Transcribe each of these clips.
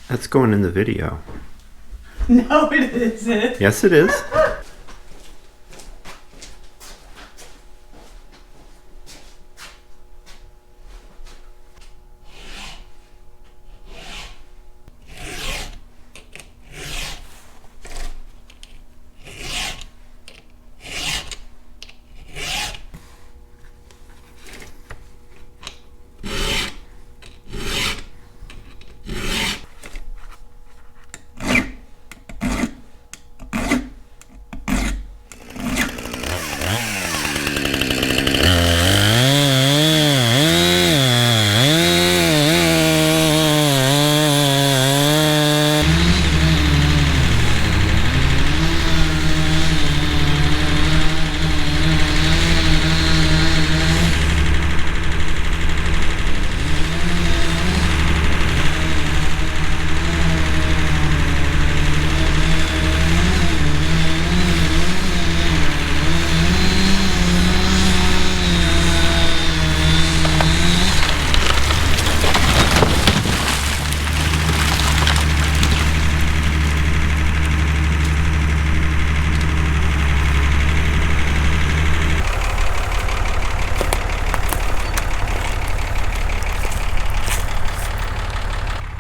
That's going in the video. No, it isn't. Yes, it is.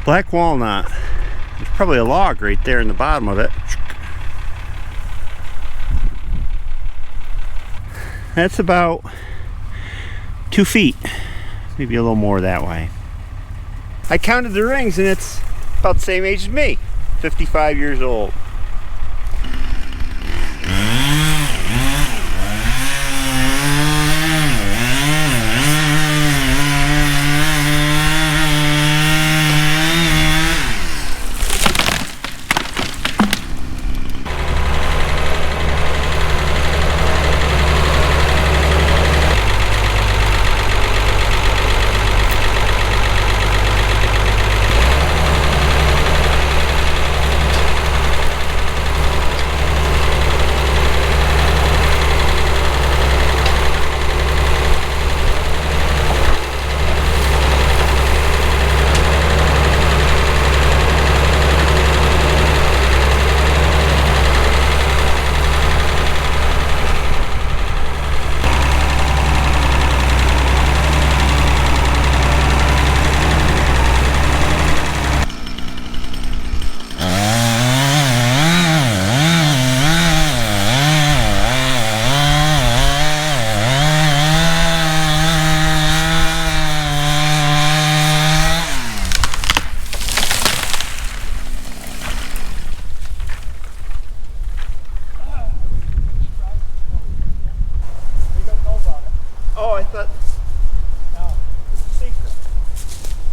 Black walnut. There's probably a log right there in the bottom of it. That's about 2 feet, maybe a little more that way. I counted the rings and it's about the same age as me, 55 years old.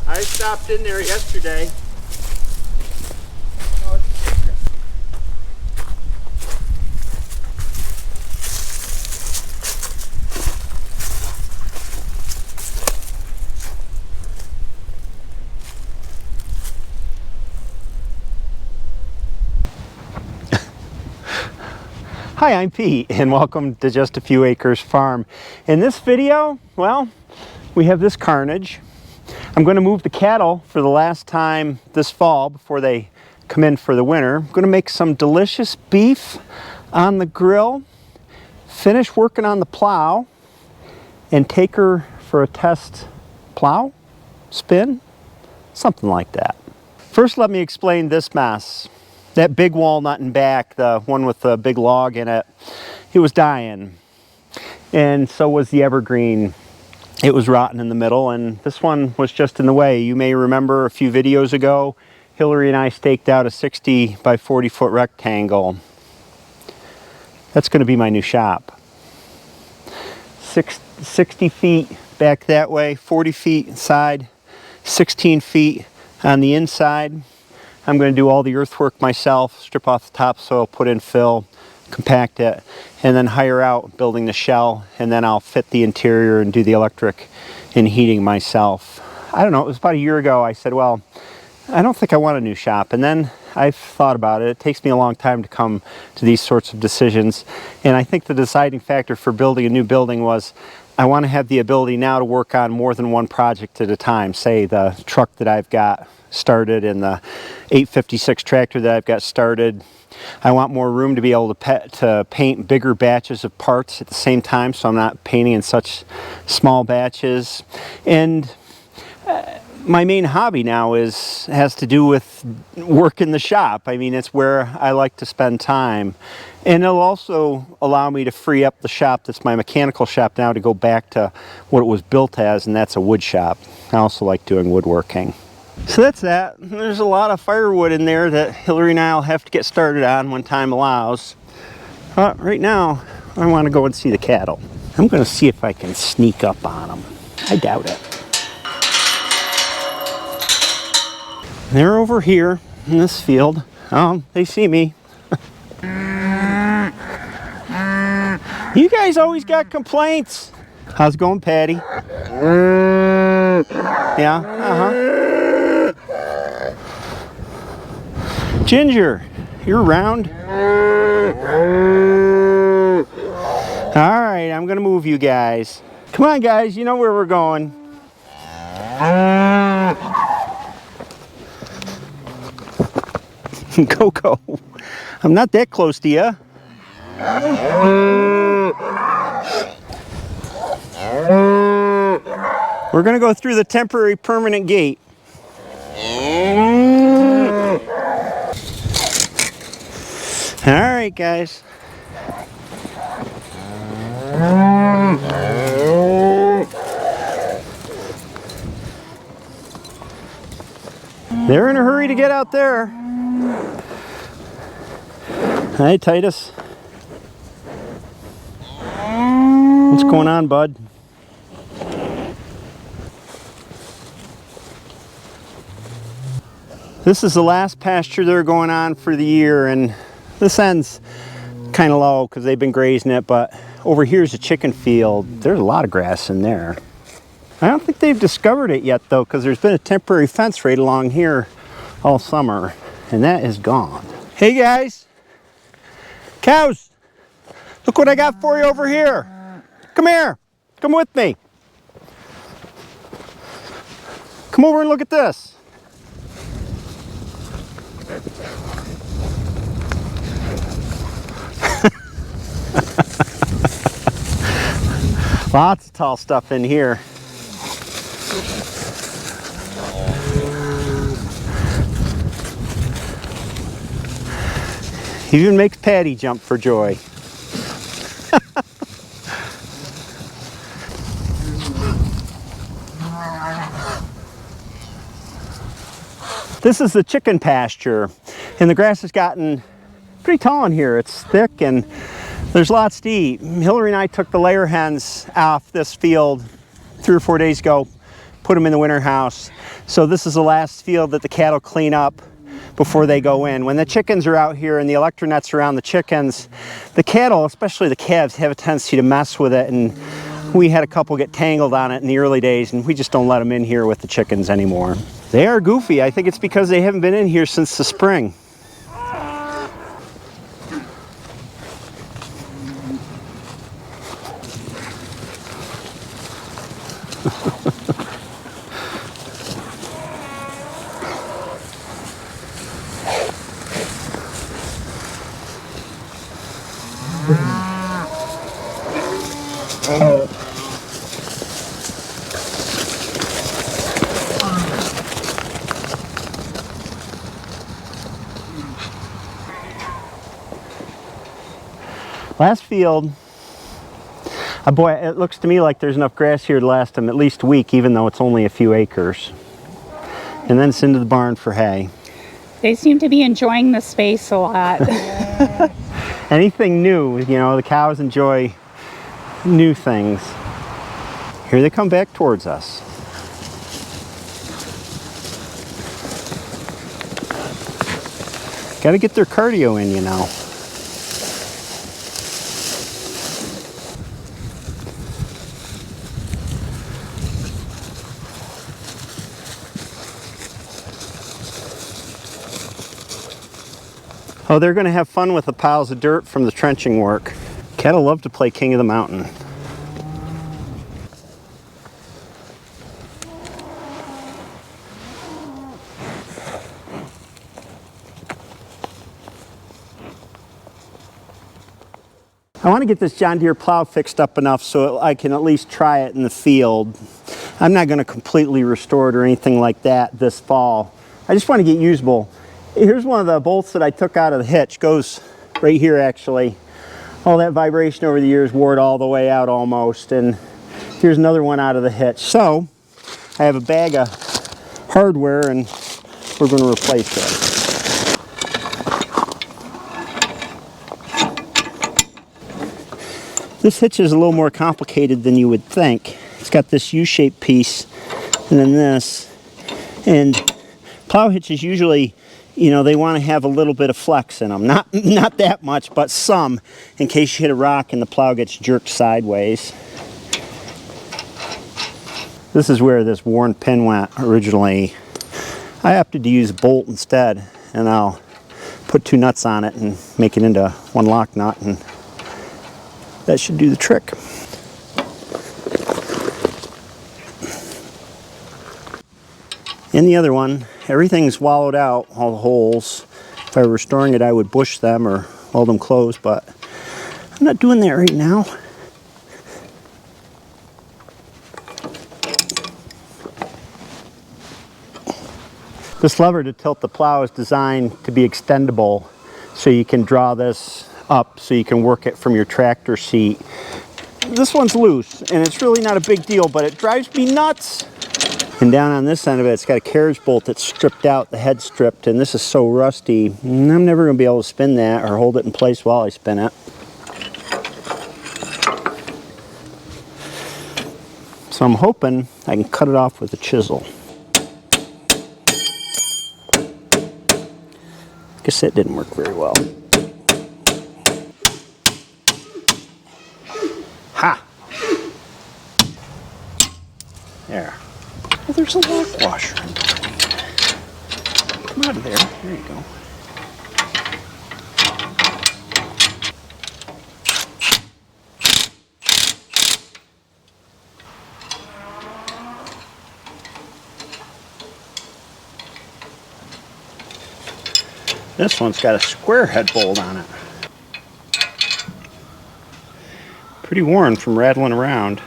I stopped in there yesterday. No, it's a secret. Hi, I'm Pete and welcome to Just a Few Acres Farm. In this video, well, we have this carnage. I'm going to move the cattle for the last time this fall before they come in for the winter. I'm going to make some delicious beef on the grill, finish working on the plow, and take her for a test plow, spin, something like that. First, let me explain this mess. That big walnut in back, the one with the big log in it, it was dying. And so was the evergreen. It was rotten in the middle, and this one was just in the way. You may remember a few videos ago, Hillary and I staked out a 60 by 40 foot rectangle. That's going to be my new shop. 60 feet back that way, 40 feet inside, 16 feet on the inside. I'm going to do all the earthwork myself, strip off the topsoil, put in fill, compact it, and then hire out building the shell, and then I'll fit the interior and do the electric and heating myself. I don't know, it was about a year ago I said, well, I don't think I want a new shop. And then I've thought about it. It takes me a long time to come to these sorts of decisions. And I think the deciding factor for building a new building was I want to have the ability now to work on more than one project at a time. Say the truck that I've got started and the 856 tractor that I've got started. I want more room to be able to paint bigger batches of parts at the same time, so I'm not painting in such small batches. And my main hobby now has to do with work in the shop. I mean, it's where I like to spend time. And it'll also allow me to free up the shop that's my mechanical shop now to go back to what it was built as, and that's a wood shop. I also like doing woodworking. So that's that. There's a lot of firewood in there that Hillary and I will have to get started on when time allows. But right now, I want to go and see the cattle. I'm going to see if I can sneak up on them. I doubt it. They're over here in this field. Oh, they see me. You guys always got complaints. How's it going, Patty? Yeah, Ginger, you're around? All right, I'm gonna move you guys. Come on, guys, you know where we're going. Coco, I'm not that close to you. We're gonna go through the temporary permanent gate. All right, guys. They're in a hurry to get out there. Hi, Titus. What's going on, bud? This is the last pasture they're going on for the year, and this end's kind of low because they've been grazing it, but over here's a chicken field. There's a lot of grass in there. I don't think they've discovered it yet, though, because there's been a temporary fence right along here all summer, and that is gone. Hey, guys. Cows, look what I got for you over here. Come here. Come with me. Come over and look at this. Lots of tall stuff in here. Even makes Patty jump for joy. This is the chicken pasture, and the grass has gotten pretty tall in here. It's thick and there's lots to eat. Hillary and I took the layer hens off this field 3 or 4 days ago, put them in the winter house. So this is the last field that the cattle clean up before they go in. When the chickens are out here and the electronets around the chickens, the cattle, especially the calves, have a tendency to mess with it, and we had a couple get tangled on it in the early days, and we just don't let them in here with the chickens anymore. They are goofy. I think it's because they haven't been in here since the spring. Last field, boy, it looks to me like there's enough grass here to last them at least a week, even though it's only a few acres. And then it's into the barn for hay. They seem to be enjoying the space a lot. Anything new, you know, the cows enjoy new things. Here they come back towards us. Got to get their cardio in, you know. Oh, they're going to have fun with the piles of dirt from the trenching work. Cattle love to play king of the mountain. I want to get this John Deere plow fixed up enough so I can at least try it in the field. I'm not going to completely restore it or anything like that this fall. I just want to get usable. Here's one of the bolts that I took out of the hitch. Goes right here actually. All that vibration over the years wore it all the way out almost. And here's another one out of the hitch. So I have a bag of hardware and we're going to replace it. This hitch is a little more complicated than you would think. It's got this U-shaped piece and then this. And plow hitches usually, you know, they want to have a little bit of flex in them. Not that much, but some, in case you hit a rock and the plow gets jerked sideways. This is where this worn pin went originally. I opted to use a bolt instead, and I'll put 2 nuts on it and make it into 1 lock nut, and that should do the trick. In the other one, everything's wallowed out, all the holes. If I were restoring it, I would bush them or weld them closed, but I'm not doing that right now. This lever to tilt the plow is designed to be extendable, so you can draw this up so you can work it from your tractor seat. This one's loose and it's really not a big deal, but it drives me nuts. And down on this end of it, it's got a carriage bolt that's stripped out, the head stripped, and this is so rusty, I'm never going to be able to spin that or hold it in place while I spin it. So I'm hoping I can cut it off with a chisel. Guess that didn't work very well. Ha! There. Well, there's a lock washer in between. Come out of there. There you go. This one's got a square head bolt on it. Pretty worn from rattling around.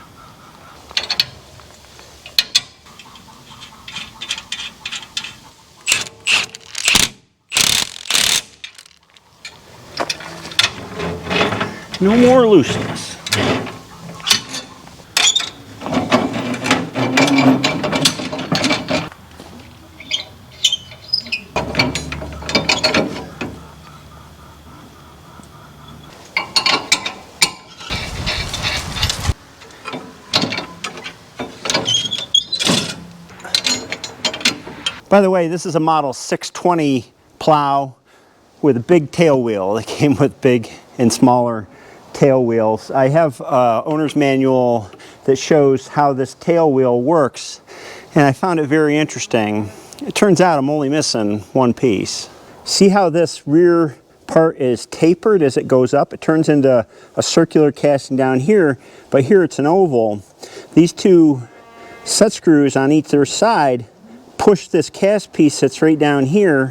No more looseness. By the way, this is a model 620 plow with a big tail wheel. They came with big and smaller tail wheels. I have an owner's manual that shows how this tail wheel works, and I found it very interesting. It turns out I'm only missing one piece. See how this rear part is tapered as it goes up? It turns into a circular casting down here, but here it's an oval. These 2 set screws on either side push this cast piece that's right down here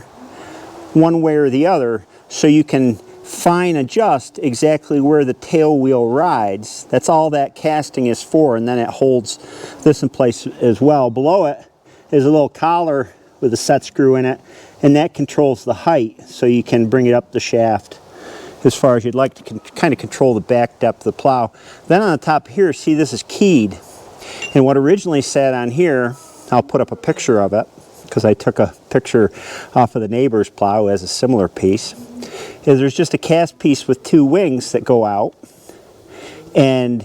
one way or the other, so you can fine adjust exactly where the tail wheel rides. That's all that casting is for, and then it holds this in place as well. Below it is a little collar with a set screw in it, and that controls the height, so you can bring it up the shaft as far as you'd like to kind of control the back depth of the plow. Then on the top here, see, this is keyed, and what originally sat on here, I'll put up a picture of it because I took a picture off of the neighbor's plow who has a similar piece, is there's just a cast piece with 2 wings that go out, and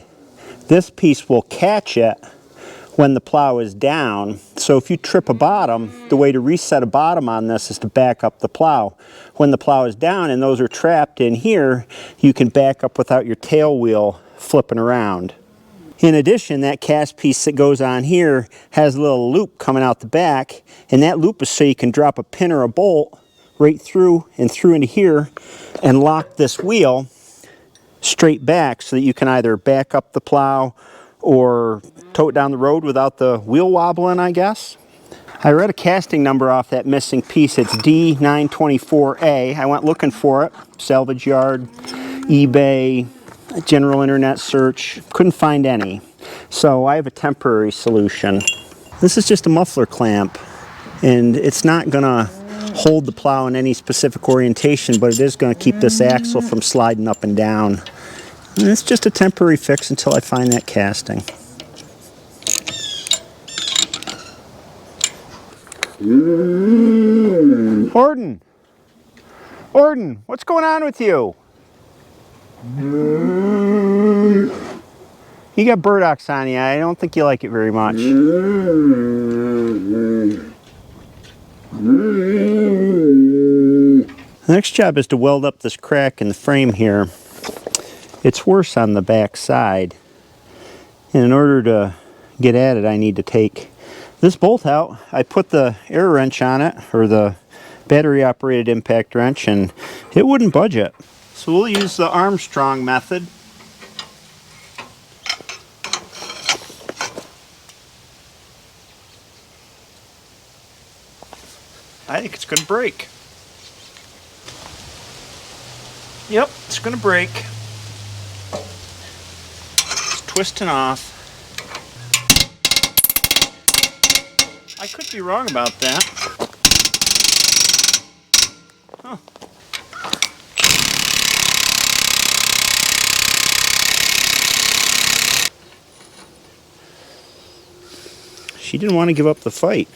this piece will catch it when the plow is down. So if you trip a bottom, the way to reset a bottom on this is to back up the plow. When the plow is down and those are trapped in here, you can back up without your tail wheel flipping around. In addition, that cast piece that goes on here has a little loop coming out the back, and that loop is so you can drop a pin or a bolt right through and through into here and lock this wheel straight back so that you can either back up the plow or tow it down the road without the wheel wobbling, I guess. I read a casting number off that missing piece. It's D924A. I went looking for it. Salvage yard, eBay, a general internet search, couldn't find any. So I have a temporary solution. This is just a muffler clamp, and it's not gonna hold the plow in any specific orientation, but it is gonna keep this axle from sliding up and down. And it's just a temporary fix until I find that casting. Orden, what's going on with you? You got burdocks on you. I don't think you like it very much. The next job is to weld up this crack in the frame here. It's worse on the back side. And in order to get at it, I need to take this bolt out. I put the air wrench on it, or the battery operated impact wrench, and it wouldn't budge it. So we'll use the Armstrong method. I think it's going to break. Yep, it's going to break. It's twisting off. I could be wrong about that. Huh. She didn't want to give up the fight.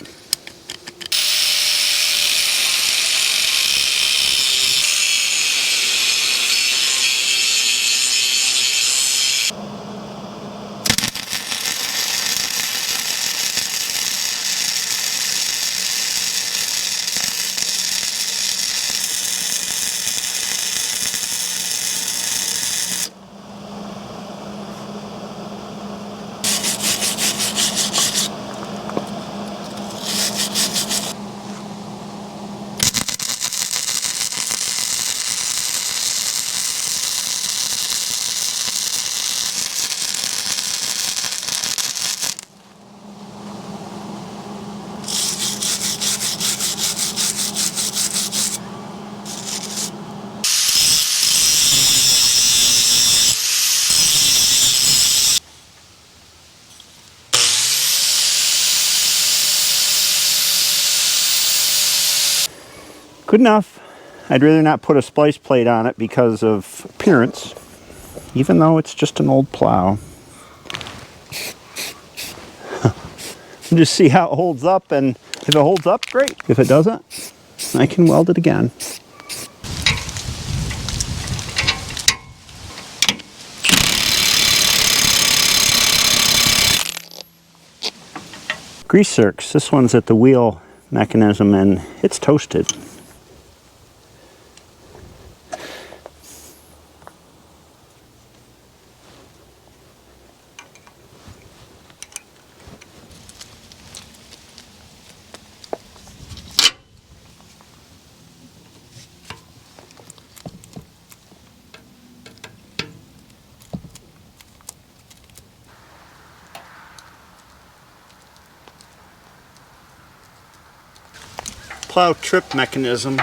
Good enough. I'd rather not put a splice plate on it because of appearance, even though it's just an old plow. We'll just see how it holds up, and if it holds up, great. If it doesn't, I can weld it again. Grease zerks. This one's at the wheel mechanism, and it's toasted. Plow trip mechanism.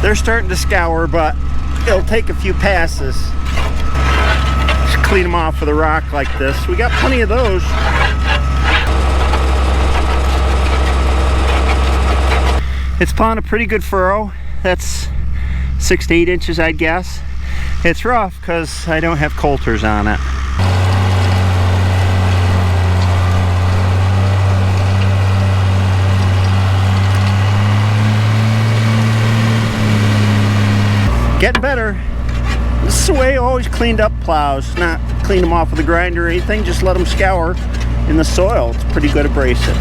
They're starting to scour, but it'll take a few passes. Just clean them off with a rock like this. We got plenty of those. It's plowing a pretty good furrow. That's 6 to 8 inches, I'd guess. It's rough because I don't have coulters on it. Getting better. This is the way I always cleaned up plows. Not clean them off with a grinder or anything, just let them scour in the soil. It's pretty good abrasive.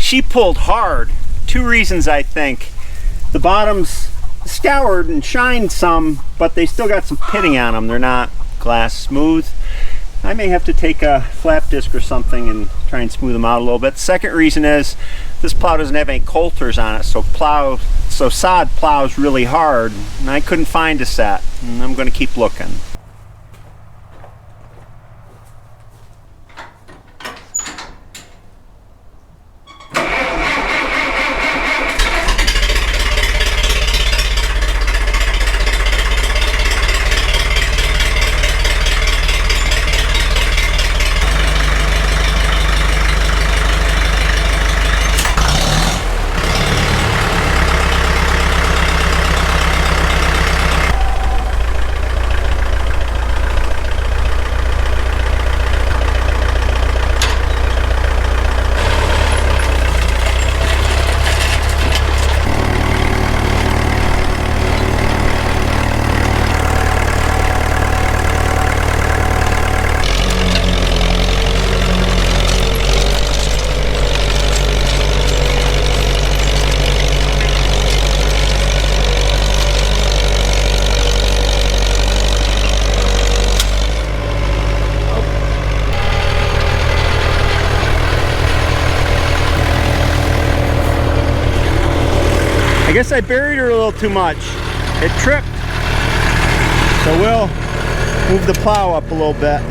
She pulled hard. 2 reasons, I think. The bottom's scoured and shined some, but they still got some pitting on them. They're not glass smooth. I may have to take a flap disc or something and try and smooth them out a little bit. The second reason is this plow doesn't have any coulters on it, so sod plows really hard, and I couldn't find a set, and I'm going to keep looking. I guess I buried her a little too much. It tripped. So we'll move the plow up a little bit.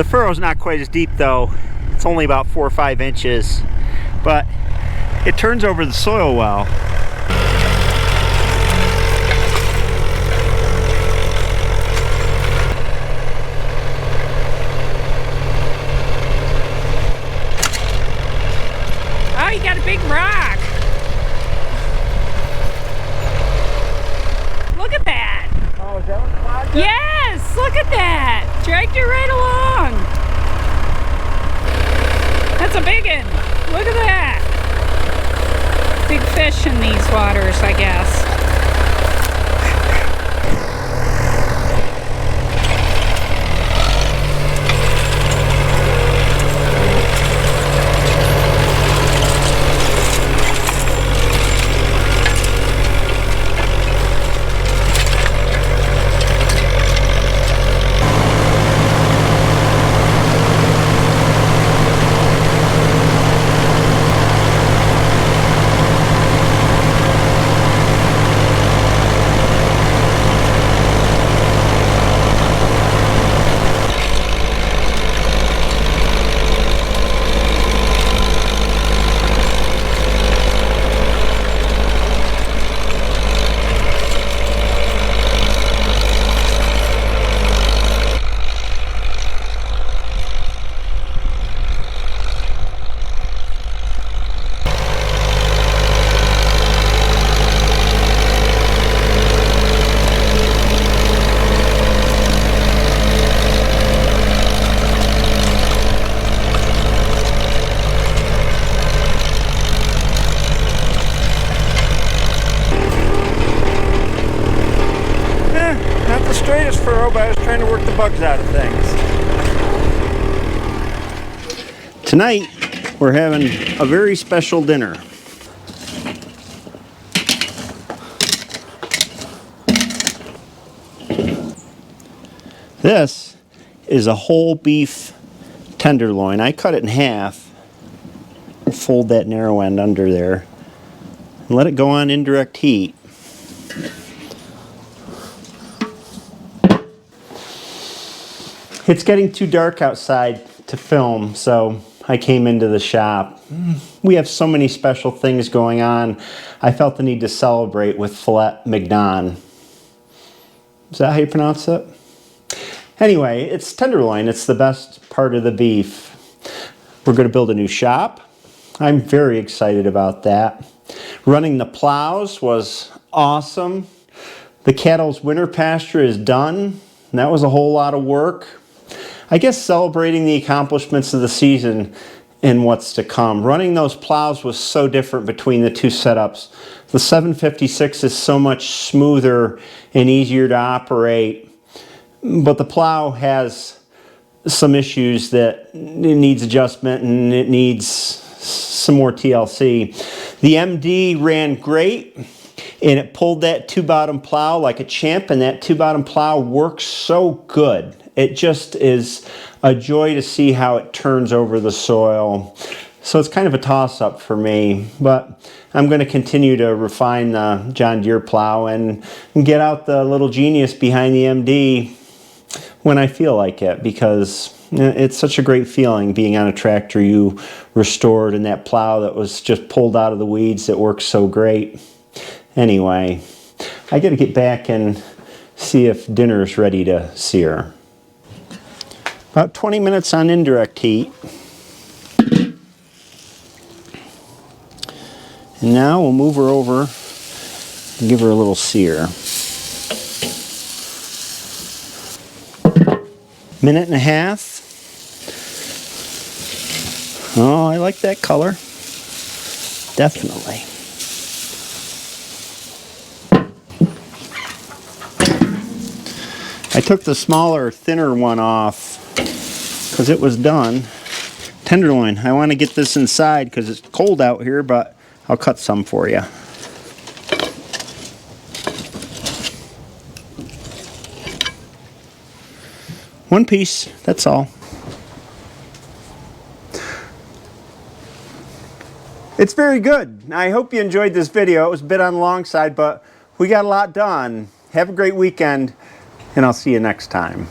The furrow's not quite as deep though. It's only about 4 or 5 inches, but it turns over the soil well. Oh, you got a big rock. Look at that. Oh, is that what clogged it? Yes, look at that. Dragged you right along. That's a big one. Look at that. Big fish in these waters, I guess. Not the straightest furrow, but I was trying to work the bugs out of things. Tonight, we're having a very special dinner. This is a whole beef tenderloin. I cut it in half, fold that narrow end under there, and let it go on indirect heat. It's getting too dark outside to film, so I came into the shop. We have so many special things going on. I felt the need to celebrate with Filet Mignon. Is that how you pronounce it? Anyway, it's tenderloin. It's the best part of the beef. We're going to build a new shop. I'm very excited about that. Running the plows was awesome. The cattle's winter pasture is done. And that was a whole lot of work. I guess celebrating the accomplishments of the season and what's to come. Running those plows was so different between the two setups. The 756 is so much smoother and easier to operate, but the plow has some issues that it needs adjustment and it needs some more TLC. The MD ran great and it pulled that 2-bottom plow like a champ, and that 2-bottom plow works so good. It just is a joy to see how it turns over the soil. So it's kind of a toss-up for me, but I'm going to continue to refine the John Deere plow and get out the little genius behind the MD when I feel like it, because it's such a great feeling being on a tractor you restored and that plow that was just pulled out of the weeds that works so great. Anyway, I got to get back and see if dinner's ready to sear. About 20 minutes on indirect heat. And now we'll move her over and give her a little sear. Minute and a half. Oh, I like that color. Definitely. I took the smaller, thinner one off because it was done. Tenderloin, I want to get this inside because it's cold out here, but I'll cut some for you. One piece, that's all. It's very good. I hope you enjoyed this video. It was a bit on the long side, but we got a lot done. Have a great weekend, and I'll see you next time.